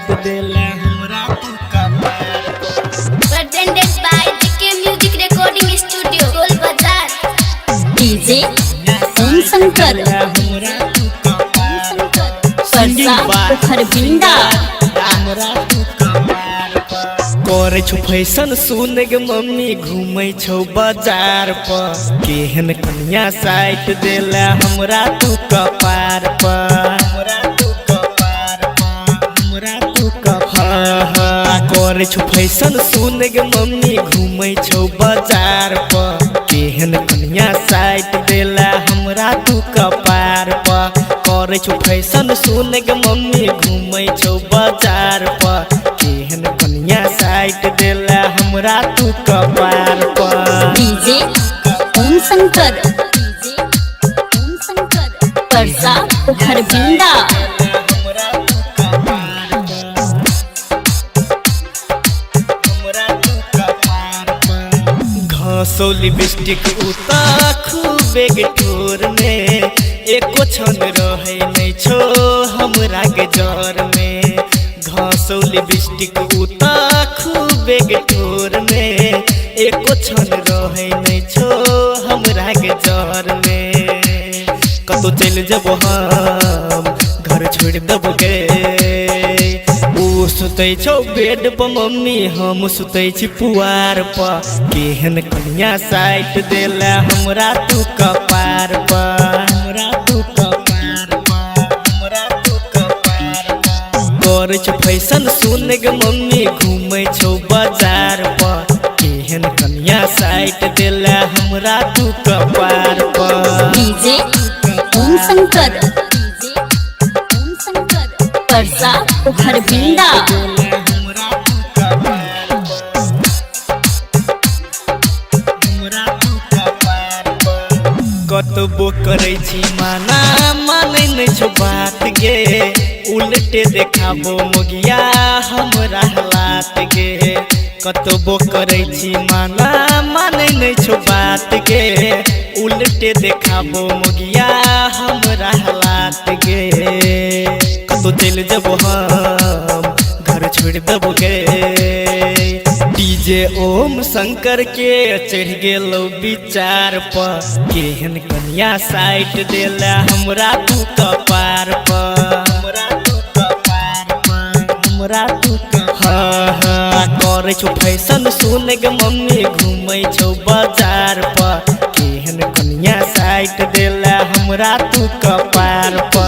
Side देला हमरा तू कपार Presented by JK Music Recording Studio, Gol Bazar. DJ Om Shankar, हमरा तू कपार Parsa Kharbinda. हमरा तू कपार करे छौ फैशन सुन गे मम्मी घूमै छौ बाजार पर केहन कन्या साइड देला हमरा तू कपार पर हमरा तू कपार हमरा तू कपार करे छौ फैशन सुन गे मम्मी घूमै छौ बाजार पर केहन कन्या साइड देला हमरा तू कपार पर करे छौ फैशन सुन गे मम्मी घूमै छौ बाजार पर केहन कन्या साइड देला हमरा तू कपार पर DJ Om Shankar, Parsa Kharbinda. हमरा तू कपार हमरा तू कपार घासो लिपस्टिक उता खूबे ठोर में एको छन रहे नहीं छो हमरा के जर में घासो लिपस्टिक उता खूबे ठोर में एको छन रहे नहीं छो हमरा के जर में कतो चल जब हम घर छोड़ दब गे ऊ सुतै छौ बेड पर मम्मी हम सुतै छी पुआर पर केहन कन्या साइड देला हमरा तू कपार पर हमरा तू कपार हमरा तू कपार करे छौ फैशन सुन गे मम्मी घूमै छौ बाजार पर केहन कन्या साइड देला हमरा तू कपार पर DJ Om Shankar, Parsa Kharbinda. हमरा तू कपार हमरा तू कपार कतबो करै छी माना मानै नहि छौ बात गे उल्टे देखाबो मोगिया हमरा हालात गे कतबो करै छी माना मानै नहि छौ बात गे उल्टे देखाबो मोगिया हमरा हालात गे कतो चल जब हम घर छोड़ देबो गे डीजे ओम शंकर के चढ़ गेलो विचार पर केहन कन्या साइड देला हमरा तू कपार पर हमरा तू कपार हमरा तू करे छौ फैशन सुन गे मम्मी घूमै छौ बाजार पर केहन कन्या साइड देला हमरा तू कपार पर